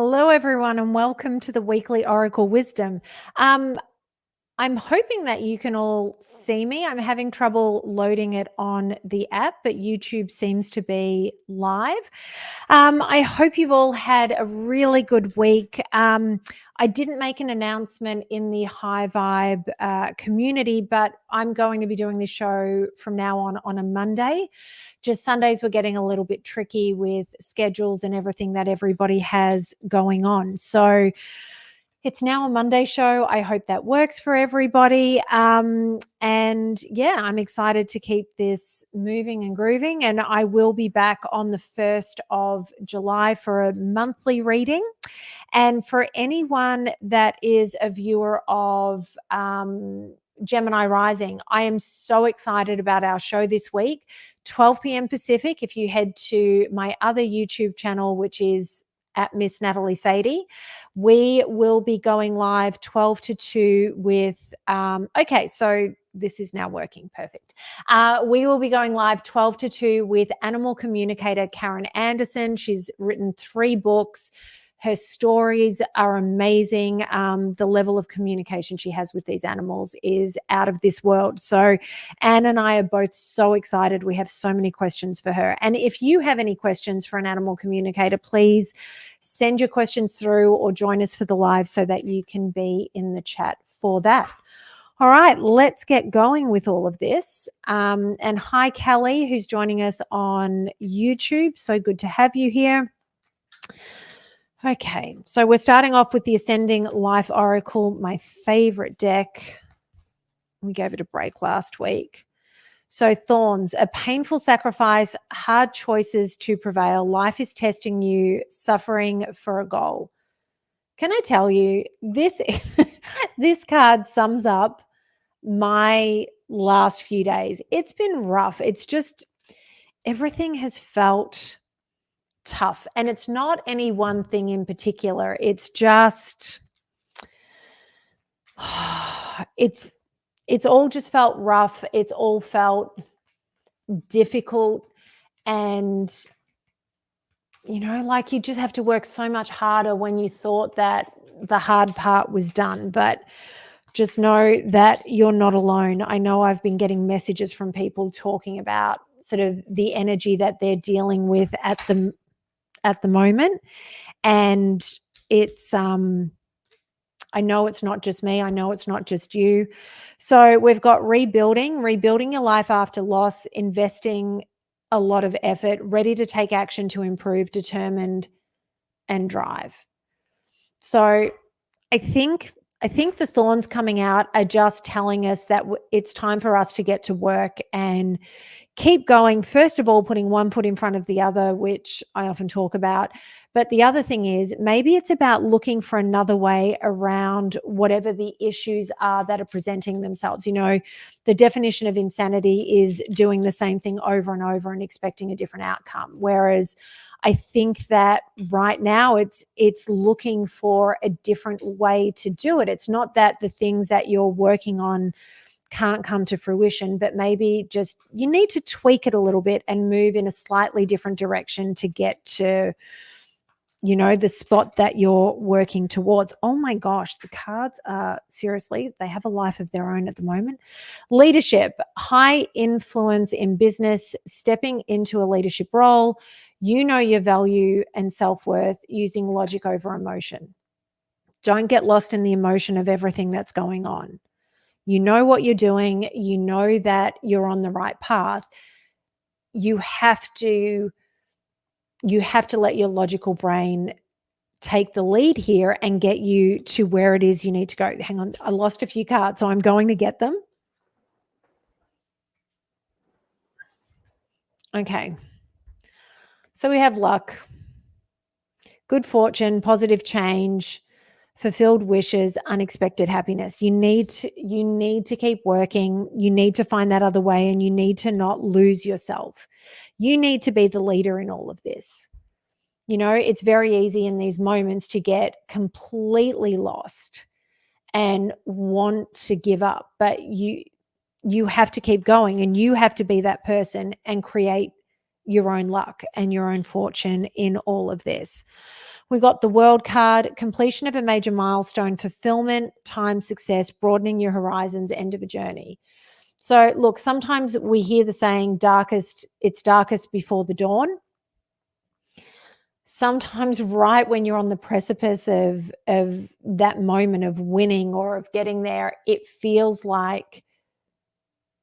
Hello, everyone, and welcome to the weekly Oracle Wisdom. I'm hoping that you can all see me. I'm having trouble loading it on the app, but YouTube seems to be live. I hope you've all had a really good week. I didn't make an announcement in the High Vibe community, but I'm going to be doing this show from now on a Monday. Just Sundays were getting a little bit tricky with schedules and everything that everybody has going on. So it's now a Monday show. I hope that works for everybody. And yeah, I'm excited to keep this moving and grooving. And I will be back on the 1st of July for a monthly reading. And for anyone that is a viewer of Gemini Rising, I am so excited about our show this week, 12 p.m. Pacific. If you head to my other YouTube channel, which is at Miss Natalie Sadie, we will be going live 12 to 2 with, okay, so this is now working perfect. We will be going live 12 to 2 with animal communicator Karen Anderson. She's written 3 books. Her stories are amazing. The level of communication she has with these animals is out of this world. So Anne and I are both so excited. We have so many questions for her. And if you have any questions for an animal communicator, please send your questions through or join us for the live so that you can be in the chat for that. All right, let's get going with all of this. And hi, Kelly, who's joining us on YouTube. So good to have you here. Okay, so we're starting off with the Ascending Life Oracle, my favorite deck. We gave it a break last week. So Thorns, a painful sacrifice, hard choices to prevail. Life is testing you, suffering for a goal. Can I tell you, this card sums up my last few days. It's been rough. It's just everything has felt tough, and it's not any one thing in particular. It's just it's all just felt rough. It's all felt difficult, and like you just have to work so much harder when you thought that the hard part was done. But just know that you're not alone. I know I've been getting messages from people talking about sort of the energy that they're dealing with at the moment. And it's, I know it's not just me. I know it's not just you. So we've got rebuilding your life after loss, investing a lot of effort, ready to take action to improve, determined, and drive. So I think the thorns coming out are just telling us that it's time for us to get to work and keep going. First of all, putting one foot in front of the other, which I often talk about. But the other thing is maybe it's about looking for another way around whatever the issues are that are presenting themselves. The definition of insanity is doing the same thing over and over and expecting a different outcome. Whereas I think that right now it's looking for a different way to do it. It's not that the things that you're working on can't come to fruition, but maybe just you need to tweak it a little bit and move in a slightly different direction to get to, the spot that you're working towards. Oh my gosh, the cards are seriously, they have a life of their own at the moment. Leadership, high influence in business, stepping into a leadership role. Your value and self-worth, using logic over emotion. Don't get lost in the emotion of everything that's going on. You know what you're doing. You know that you're on the right path. You have to let your logical brain take the lead here and get you to where it is you need to go. Hang on, I lost a few cards, so I'm going to get them. Okay. So we have luck, good fortune, positive change, fulfilled wishes, unexpected happiness. You need to keep working. You need to find that other way, and you need to not lose yourself. You need to be the leader in all of this. It's very easy in these moments to get completely lost and want to give up, but you have to keep going, and you have to be that person and create your own luck and your own fortune in all of this. We got the World card, completion of a major milestone, fulfillment, time, success, broadening your horizons, end of a journey. So look, sometimes we hear the saying it's darkest before the dawn. Sometimes right when you're on the precipice of that moment of winning or of getting there, it feels like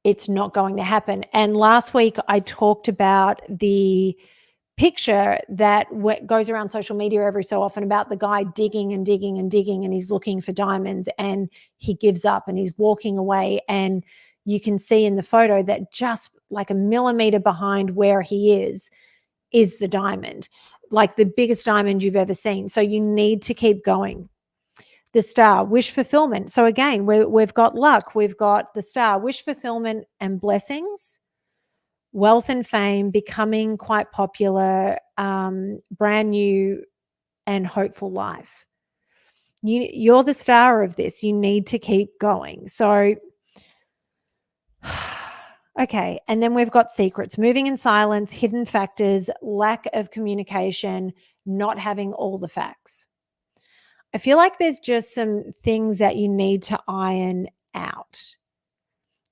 it's not going to happen. And last week I talked about the picture that goes around social media every so often about the guy digging and digging and digging, and he's looking for diamonds and he gives up and he's walking away. And you can see in the photo that just like a millimeter behind where he is the diamond, like the biggest diamond you've ever seen. So you need to keep going. The star, wish fulfillment. So again, we've got luck, we've got the star, wish fulfillment and blessings, wealth and fame, becoming quite popular, brand new and hopeful life. You're the star of this. You need to keep going. So, okay. And then we've got secrets, moving in silence, hidden factors, lack of communication, not having all the facts. I feel like there's just some things that you need to iron out.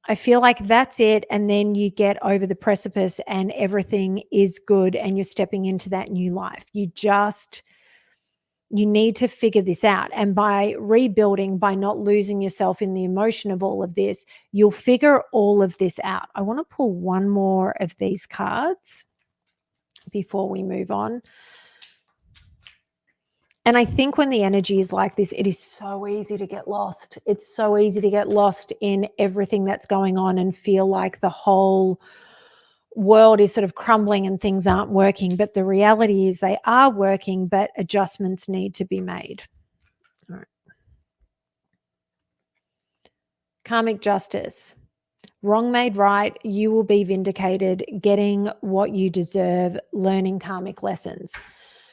I feel like that's it. And then you get over the precipice and everything is good and you're stepping into that new life. You need to figure this out. And by rebuilding, by not losing yourself in the emotion of all of this, you'll figure all of this out. I want to pull one more of these cards before we move on. And I think when the energy is like this, it is so easy to get lost. It's so easy to get lost in everything that's going on and feel like the whole world is sort of crumbling and things aren't working. But the reality is they are working, but adjustments need to be made. All right. Karmic justice. Wrong made right. You will be vindicated, getting what you deserve, learning karmic lessons.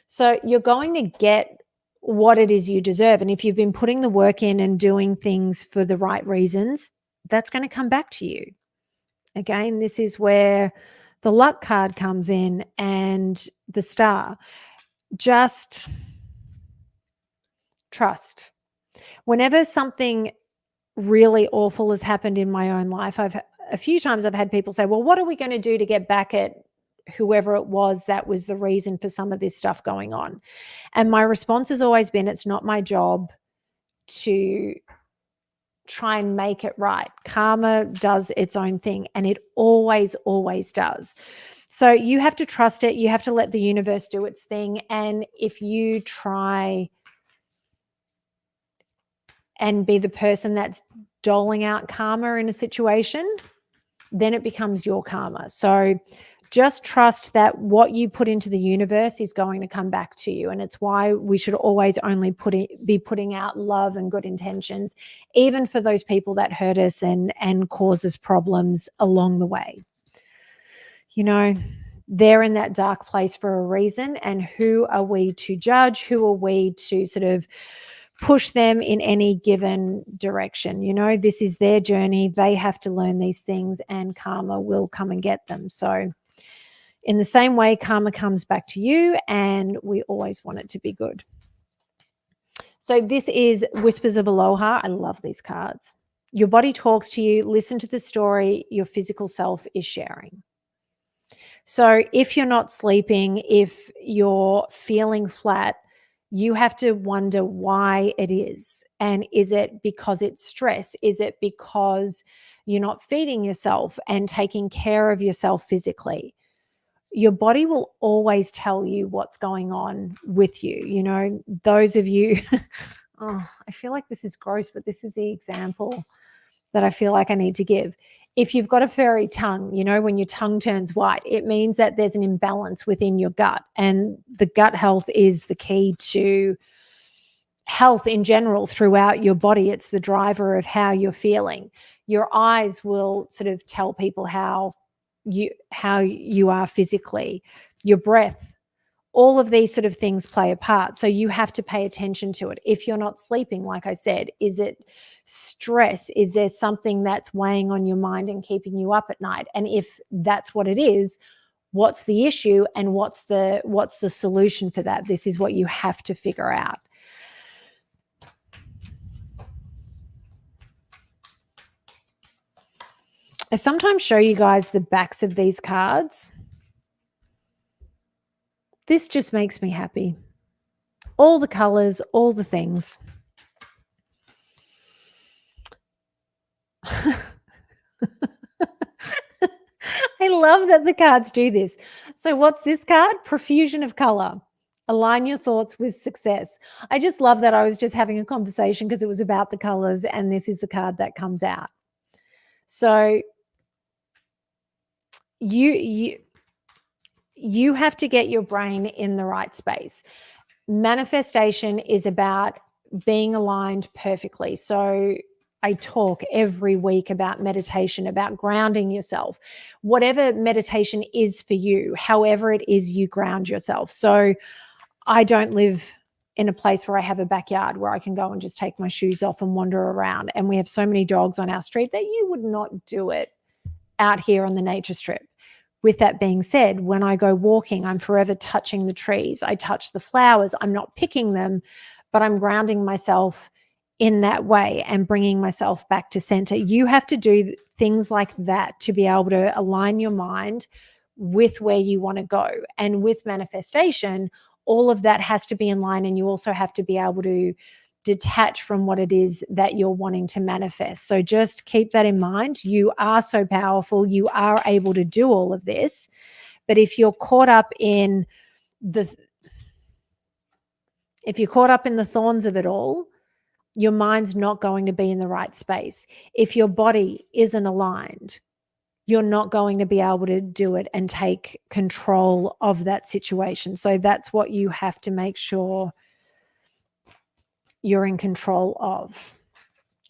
So you're going to get what it is you deserve. And if you've been putting the work in and doing things for the right reasons, that's going to come back to you. Again, this is where the luck card comes in and the star. Just trust. Whenever something really awful has happened in my own life, a few times I've had people say, well, what are we going to do to get back at whoever it was that was the reason for some of this stuff going on? And my response has always been, it's not my job to try and make it right. Karma does its own thing, and it always, always does. So you have to trust it. You have to let the universe do its thing. And if you try and be the person that's doling out karma in a situation, then it becomes your karma. So just trust that what you put into the universe is going to come back to you. And it's why we should always only be putting out love and good intentions, even for those people that hurt us and cause us problems along the way. You know, they're in that dark place for a reason. And who are we to judge? Who are we to sort of push them in any given direction? You know, this is their journey. They have to learn these things and karma will come and get them. So in the same way, karma comes back to you, and we always want it to be good. So this is Whispers of Aloha. I love these cards. Your body talks to you. Listen to the story your physical self is sharing. So if you're not sleeping, if you're feeling flat, you have to wonder why it is. And is it because it's stress? Is it because you're not feeding yourself and taking care of yourself physically? Your body will always tell you what's going on with you. You know, those of you, oh, I feel like this is gross, but this is the example that I feel like I need to give. If you've got a furry tongue, you know, when your tongue turns white, it means that there's an imbalance within your gut. And the gut health is the key to health in general throughout your body. It's the driver of how you're feeling. Your eyes will sort of tell people how you are physically, your breath, all of these sort of things play a part. So you have to pay attention to it. If you're not sleeping, like I said, is it stress? Is there something that's weighing on your mind and keeping you up at night? And if that's what it is, what's the issue and what's the solution for that. This is what you have to figure out. I sometimes show you guys the backs of these cards. This just makes me happy. All the colors, all the things. I love that the cards do this. So what's this card? Profusion of color. Align your thoughts with success. I just love that I was just having a conversation because it was about the colors, and this is the card that comes out. So you have to get your brain in the right space. Manifestation is about being aligned perfectly. So I talk every week about meditation, about grounding yourself, whatever meditation is for you, however it is you ground yourself. So I don't live in a place where I have a backyard where I can go and just take my shoes off and wander around. And we have so many dogs on our street that you would not do it out here on the nature strip. With that being said, when I go walking, I'm forever touching the trees. I touch the flowers. I'm not picking them, but I'm grounding myself in that way and bringing myself back to center. You have to do things like that to be able to align your mind with where you want to go. And with manifestation, all of that has to be in line, and you also have to be able to detach from what it is that you're wanting to manifest. So just keep that in mind. You are so powerful. You are able to do all of this. But if you're caught up in the thorns of it all, your mind's not going to be in the right space. If your body isn't aligned, you're not going to be able to do it and take control of that situation. So that's what you have to make sure you're in control of.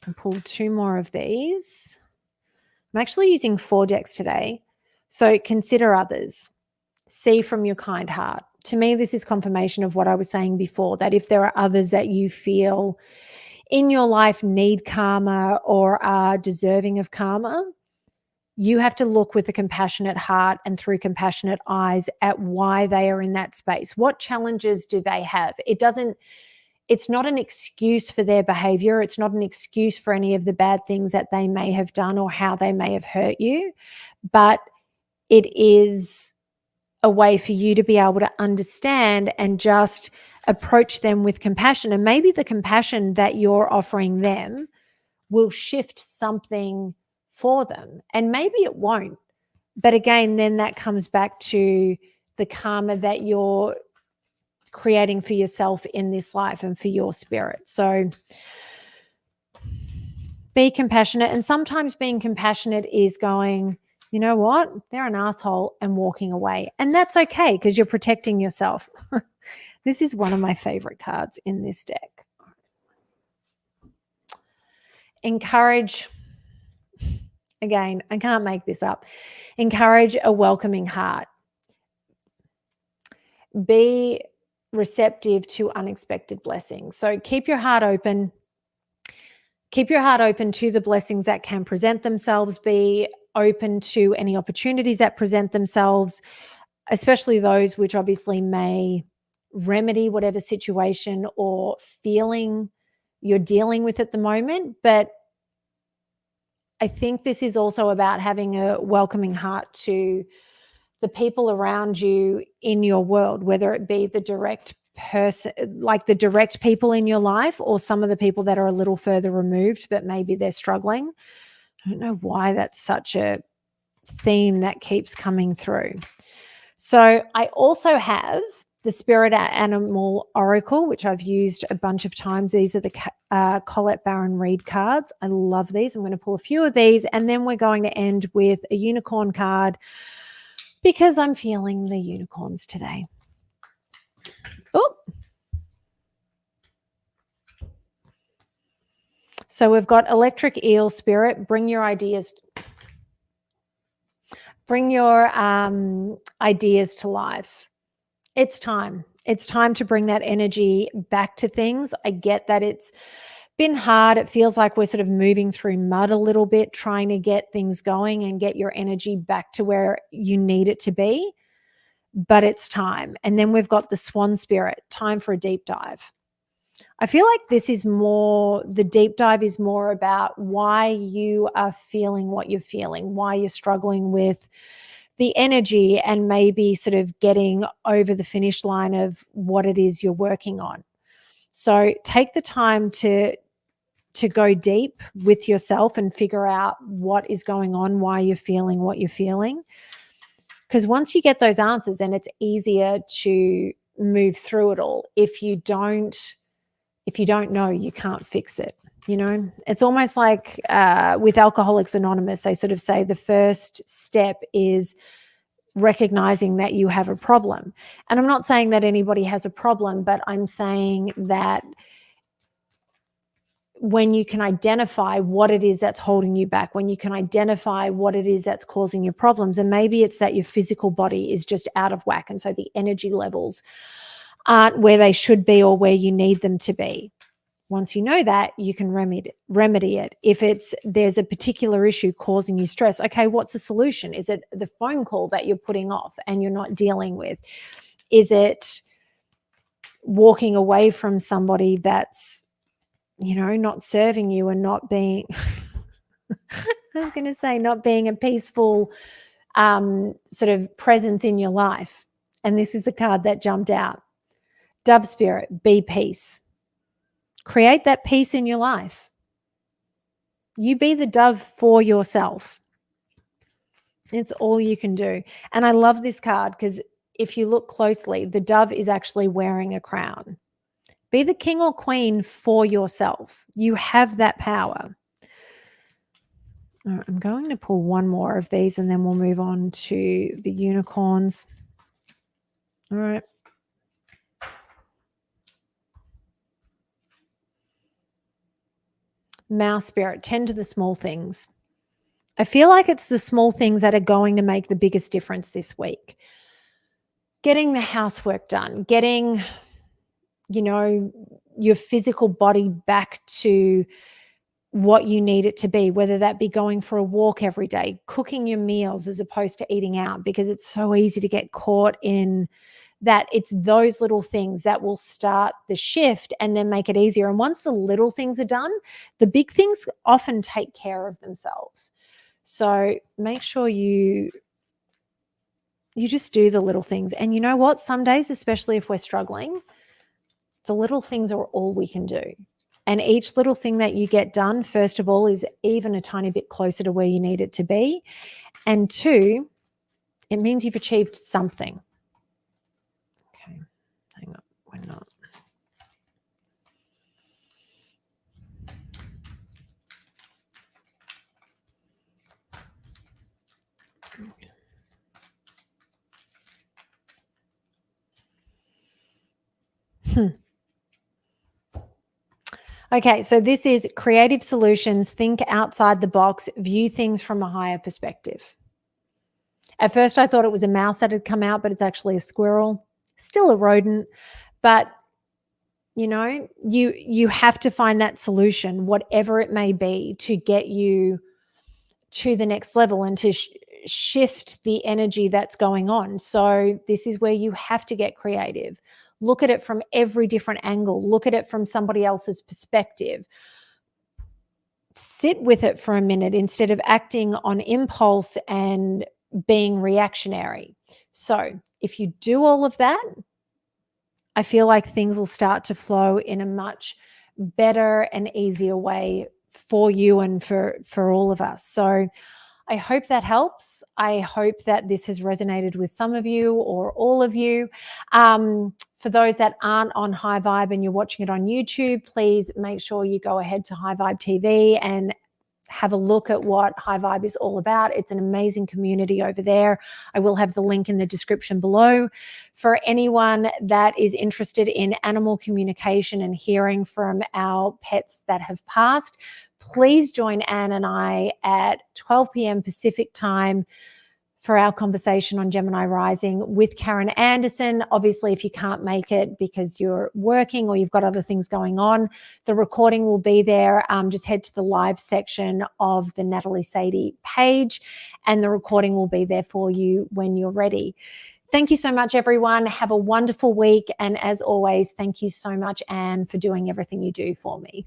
I'll pull 2 more of these. I'm actually using 4 decks today. So consider others. See from your kind heart. To me, this is confirmation of what I was saying before, that if there are others that you feel in your life need karma or are deserving of karma, you have to look with a compassionate heart and through compassionate eyes at why they are in that space. What challenges do they have? It's not an excuse for their behavior. It's not an excuse for any of the bad things that they may have done or how they may have hurt you, but it is a way for you to be able to understand and just approach them with compassion. And maybe the compassion that you're offering them will shift something for them. And maybe it won't. But again, then that comes back to the karma that you're creating for yourself in this life and for your spirit. So be compassionate. And sometimes being compassionate is going, you know what? They're an asshole, and walking away. And that's okay because you're protecting yourself. This is one of my favorite cards in this deck. Encourage. Again, I can't make this up. Encourage a welcoming heart. Be receptive to unexpected blessings. So keep your heart open. Keep your heart open to the blessings that can present themselves. Be open to any opportunities that present themselves, especially those which obviously may remedy whatever situation or feeling you're dealing with at the moment. But I think this is also about having a welcoming heart to the people around you in your world, whether it be the direct person, like the direct people in your life, or some of the people that are a little further removed, but maybe they're struggling. I don't know why that's such a theme that keeps coming through. So I also have the Spirit Animal Oracle, which I've used a bunch of times. These are the Colette Baron-Reid cards. I love these. I'm going to pull a few of these, and then we're going to end with a unicorn card because I'm feeling the unicorns today. Oh. So we've got Electric Eel Spirit. Bring your ideas. Bring your ideas to life. It's time. It's time to bring that energy back to things. I get that it's been hard. It feels like we're sort of moving through mud a little bit, trying to get things going and get your energy back to where you need it to be. but it's time. And then we've got the Swan Spirit, time for a deep dive. I feel like the deep dive is more about why you are feeling what you're feeling, why you're struggling with the energy, and maybe sort of getting over the finish line of what it is you're working on. So take the time to go deep with yourself and figure out what is going on, why you're feeling what you're feeling. Because once you get those answers, then it's easier to move through it all. If you don't know, you can't fix it. It's almost like with Alcoholics Anonymous, they sort of say the first step is recognizing that you have a problem. And I'm not saying that anybody has a problem, but I'm saying that when you can identify what it is that's holding you back, when you can identify what it is that's causing your problems, and maybe it's that your physical body is just out of whack, and so the energy levels aren't where they should be or where you need them to be. Once you know that, you can remedy it. If there's a particular issue causing you stress, okay, what's the solution? Is it the phone call that you're putting off and you're not dealing with? Is it walking away from somebody that's, not serving you and not being, not being a peaceful sort of presence in your life? And this is the card that jumped out. Dove Spirit, be peace. Create that peace in your life. You be the dove for yourself. It's all you can do. And I love this card because if you look closely, the dove is actually wearing a crown. Be the king or queen for yourself. You have that power. All right, I'm going to pull one more of these and then we'll move on to the unicorns. All right. Mouse Spirit, tend to the small things. I feel like it's the small things that are going to make the biggest difference this week. Getting the housework done, getting, your physical body back to what you need it to be, whether that be going for a walk every day, cooking your meals as opposed to eating out, because it's so easy to get caught in that. It's those little things that will start the shift and then make it easier. And once the little things are done, the big things often take care of themselves. So make sure you just do the little things. And you know what? Some days, especially if we're struggling, the little things are all we can do. And each little thing that you get done, first of all, is even a tiny bit closer to where you need it to be. And two, it means you've achieved something. Okay, hang on, we're not. Okay, so this is creative solutions. Think outside the box, view things from a higher perspective. At first, I thought it was a mouse that had come out, but it's actually a squirrel, still a rodent. But, you have to find that solution, whatever it may be, to get you to the next level and to shift the energy that's going on. So this is where you have to get creative. Look at it from every different angle. Look at it from somebody else's perspective. Sit with it for a minute instead of acting on impulse and being reactionary. So if you do all of that, I feel like things will start to flow in a much better and easier way for you and for all of us. So I hope that helps. I hope that this has resonated with some of you or all of you. For those that aren't on High Vibe and you're watching it on YouTube, please make sure you go ahead to High Vibe TV and have a look at what High Vibe is all about. It's an amazing community over there. I will have the link in the description below. For anyone that is interested in animal communication and hearing from our pets that have passed, please join Anne and I at 12 p.m. Pacific time for our conversation on Gemini Rising with Karen Anderson. Obviously, if you can't make it because you're working or you've got other things going on, the recording will be there. Just head to the live section of the Natalie Sadie page and the recording will be there for you when you're ready. Thank you so much, everyone. Have a wonderful week. And as always, thank you so much, Anne, for doing everything you do for me.